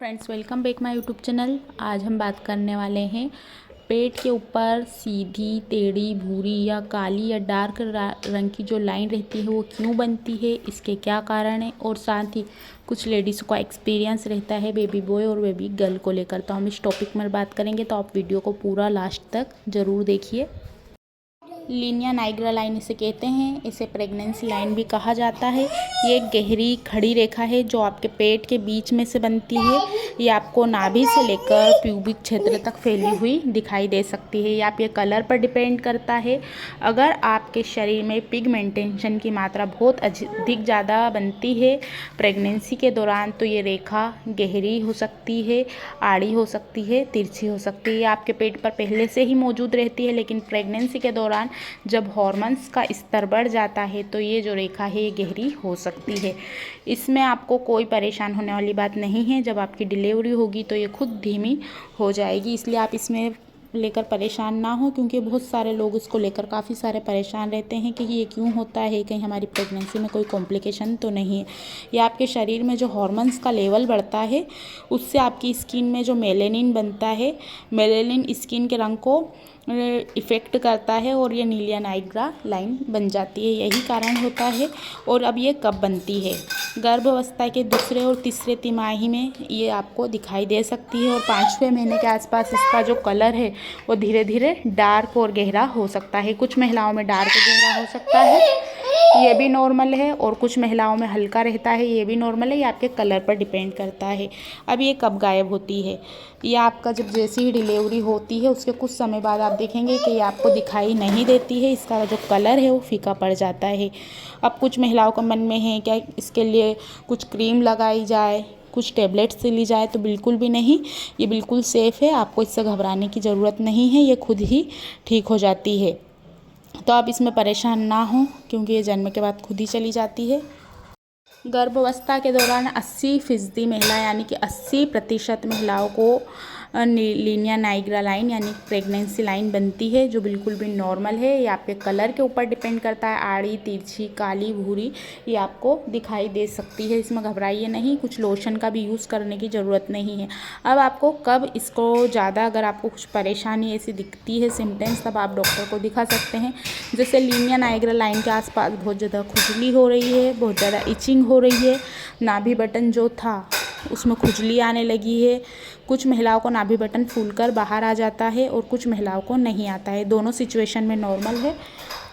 Friends, welcome back my YouTube channel. आज हम बात करने वाले हैं पेट के ऊपर सीधी, टेढ़ी, भूरी या काली या डार्क रंग की जो लाइन रहती है वो क्यों बनती है, इसके क्या कारण है और साथ ही कुछ लेडीज़ को एक्सपीरियंस रहता है बेबी बॉय और बेबी गर्ल को लेकर। तो हम इस टॉपिक में बात करेंगे, तो आप वीडियो को पूरा लास्ट तक ज़रूर देखिए। लीनिया नाइग्रा लाइन इसे कहते हैं। इसे प्रेगनेंसी लाइन भी कहा जाता है। ये एक गहरी खड़ी रेखा है जो आपके पेट के बीच में से बनती है। ये आपको नाभि से लेकर प्यूबिक क्षेत्र तक फैली हुई दिखाई दे सकती है। ये आपके कलर पर डिपेंड करता है। अगर आपके शरीर में पिगमेंटेशन की मात्रा बहुत अधिक ज़्यादा बनती है प्रेगनेंसी के दौरान, तो ये रेखा गहरी हो सकती है, आड़ी हो सकती है, तिरछी हो सकती है। ये आपके पेट पर पहले से ही मौजूद रहती है, लेकिन प्रेगनेंसी के दौरान जब हार्मोन्स का स्तर बढ़ जाता है तो ये जो रेखा है ये गहरी हो सकती है। इसमें आपको कोई परेशान होने वाली बात नहीं है। जब आपकी डिलीवरी होगी तो ये खुद धीमी हो जाएगी, इसलिए आप इसमें लेकर परेशान ना हो, क्योंकि बहुत सारे लोग इसको लेकर काफ़ी सारे परेशान रहते हैं कि ये क्यों होता है, कहीं हमारी प्रेगनेंसी में कोई कॉम्प्लिकेशन तो नहीं है। या आपके शरीर में जो हार्मोन्स का लेवल बढ़ता है उससे आपकी स्किन में जो मेलेनिन बनता है, मेलेनिन स्किन के रंग को इफ़ेक्ट करता है और ये लीनिया नाइग्रा लाइन बन जाती है। यही कारण होता है। और अब ये कब बनती है? गर्भावस्था के दूसरे और तीसरे तिमाही में ये आपको दिखाई दे सकती है और 5वें महीने के आसपास इसका जो कलर है वो धीरे धीरे डार्क और गहरा हो सकता है। कुछ महिलाओं में डार्क गहरा हो सकता है, ये भी नॉर्मल है, और कुछ महिलाओं में हल्का रहता है, ये भी नॉर्मल है। ये आपके कलर पर डिपेंड करता है। अब ये कब गायब होती है? ये आपका जब जैसी ही डिलीवरी होती है उसके कुछ समय बाद आप देखेंगे कि ये आपको दिखाई नहीं देती है, इसका जो कलर है वो फीका पड़ जाता है। अब कुछ महिलाओं का मन में है क्या इसके लिए कुछ क्रीम लगाई जाए, कुछ टेबलेट्स ली जाए, तो बिल्कुल भी नहीं। ये बिल्कुल सेफ़ है, आपको इससे घबराने की ज़रूरत नहीं है, ये खुद ही ठीक हो जाती है। तो आप इसमें परेशान ना हो, क्योंकि ये जन्म के बाद खुद ही चली जाती है। गर्भावस्था के दौरान 80% महिला यानी कि 80% महिलाओं को लीनिया नाइग्रा लाइन यानी प्रेगनेंसी लाइन बनती है, जो बिल्कुल भी नॉर्मल है। ये आपके कलर के ऊपर डिपेंड करता है। आड़ी, तिरछी, काली, भूरी ये आपको दिखाई दे सकती है। इसमें घबराइए नहीं, कुछ लोशन का भी यूज़ करने की ज़रूरत नहीं है। अब आपको कब इसको ज़्यादा अगर आपको कुछ परेशानी ऐसी दिखती है सिम्टम्स, तब आप डॉक्टर को दिखा सकते हैं। जैसे लीनिया नाइग्रा लाइन के आसपास बहुत ज़्यादा खुजली हो रही है, बहुत ज़्यादा इचिंग हो रही है, नाभि बटन जो था उसमें खुजली आने लगी है। कुछ महिलाओं को नाभि बटन फूलकर बाहर आ जाता है और कुछ महिलाओं को नहीं आता है। दोनों सिचुएशन में नॉर्मल है।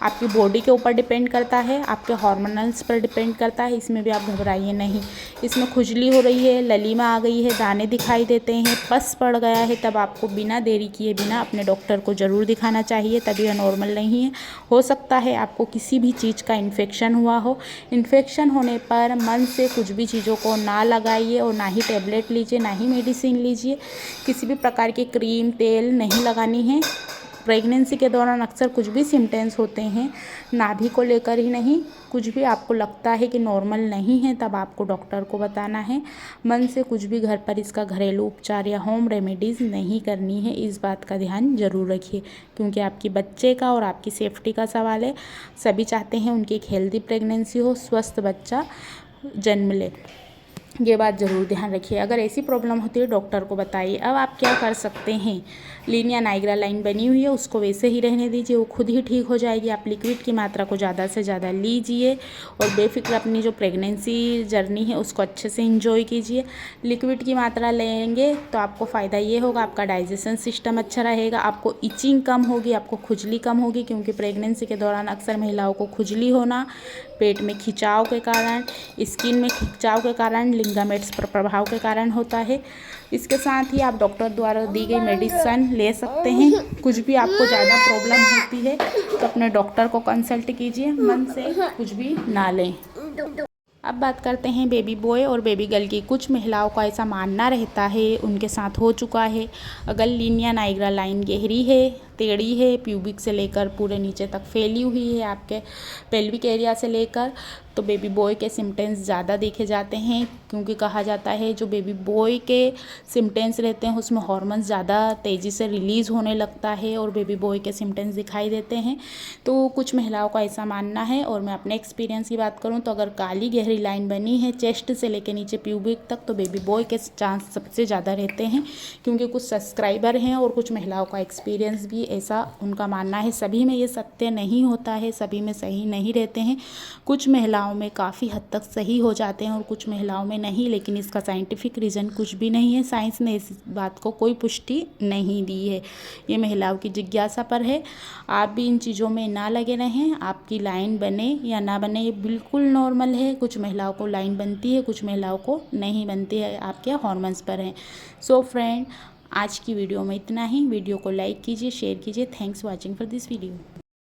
आपकी बॉडी के ऊपर डिपेंड करता है, आपके हार्मोनल्स पर डिपेंड करता है। इसमें भी आप घबराइए नहीं। इसमें खुजली हो रही है, ललीमा आ गई है, दाने दिखाई देते हैं, पस पड़ गया है, तब आपको बिना देरी किए बिना अपने डॉक्टर को ज़रूर दिखाना चाहिए, तभी यह नॉर्मल नहीं है। हो सकता है आपको किसी भी चीज़ का इन्फेक्शन हुआ हो। इन्फेक्शन होने पर मन से कुछ भी चीज़ों को ना लगाइए और ना ही टेबलेट लीजिए, ना ही मेडिसिन लीजिए। किसी भी प्रकार की क्रीम, तेल नहीं लगानी है। प्रेगनेंसी के दौरान अक्सर कुछ भी सिम्टम्स होते हैं, नाभि को लेकर ही नहीं, कुछ भी आपको लगता है कि नॉर्मल नहीं है, तब आपको डॉक्टर को बताना है। मन से कुछ भी घर पर इसका घरेलू उपचार या होम रेमेडीज़ नहीं करनी है। इस बात का ध्यान ज़रूर रखिए, क्योंकि आपकी बच्चे का और आपकी सेफ्टी का सवाल है। सभी चाहते हैं उनकी एक हेल्दी प्रेगनेंसी हो, स्वस्थ बच्चा जन्म ले। ये बात ज़रूर ध्यान रखिए। अगर ऐसी प्रॉब्लम होती है डॉक्टर को बताइए। अब आप क्या कर सकते हैं? लीनिया नाइग्रा लाइन बनी हुई है, उसको वैसे ही रहने दीजिए, वो खुद ही ठीक हो जाएगी। आप लिक्विड की मात्रा को ज़्यादा से ज़्यादा लीजिए और बेफिक्र अपनी जो प्रेगनेंसी जर्नी है उसको अच्छे से इंजॉय कीजिए। लिक्विड की मात्रा लेंगे तो आपको फ़ायदा ये होगा, आपका डाइजेशन सिस्टम अच्छा रहेगा, आपको इचिंग कम होगी, आपको खुजली कम होगी, क्योंकि प्रेगनेंसी के दौरान अक्सर महिलाओं को खुजली होना पेट में खिंचाव के कारण, स्किन में खिंचाव के कारण, लिंगामेट्स पर प्रभाव के कारण होता है। इसके साथ ही आप डॉक्टर द्वारा दी गई मेडिसिन ले सकते हैं। कुछ भी आपको ज़्यादा प्रॉब्लम होती है तो अपने डॉक्टर को कंसल्ट कीजिए, मन से कुछ भी ना लें। अब बात करते हैं बेबी बॉय और बेबी गर्ल की। कुछ महिलाओं का ऐसा मानना रहता है, उनके साथ हो चुका है, अगर लीनिया नाइग्रा लाइन गहरी है टेढ़ी है, प्यूबिक से लेकर पूरे नीचे तक फैली हुई है आपके पेल्विक एरिया से लेकर, तो बेबी बॉय के सिम्टम्स ज़्यादा देखे जाते हैं, क्योंकि कहा जाता है जो बेबी बॉय के सिम्टम्स रहते हैं उसमें हार्मोन्स ज़्यादा तेज़ी से रिलीज़ होने लगता है और बेबी बॉय के सिम्टम्स दिखाई देते हैं। तो कुछ महिलाओं का ऐसा मानना है, और मैं अपने एक्सपीरियंस की बात करूं तो अगर काली गहरी लाइन बनी है चेस्ट से लेकर नीचे प्यूबिक तक, तो बेबी बॉय के चांस सबसे ज़्यादा रहते हैं, क्योंकि कुछ सब्सक्राइबर हैं और कुछ महिलाओं का एक्सपीरियंस भी ऐसा उनका मानना है। सभी में ये सत्य नहीं होता है, सभी में सही नहीं रहते हैं, कुछ महिलाओं में काफ़ी हद तक सही हो जाते हैं और कुछ महिलाओं में नहीं, लेकिन इसका साइंटिफिक रीज़न कुछ भी नहीं है। साइंस ने इस बात को कोई पुष्टि नहीं दी है, ये महिलाओं की जिज्ञासा पर है। आप भी इन चीज़ों में ना लगे रहें, आपकी लाइन बने या ना बने ये बिल्कुल नॉर्मल है। कुछ महिलाओं को लाइन बनती है, कुछ महिलाओं को नहीं बनती है, आपके हार्मोन्स पर है। सो फ्रेंड, आज की वीडियो में इतना ही। वीडियो को लाइक कीजिए, शेयर कीजिए। Thanks watching for this video.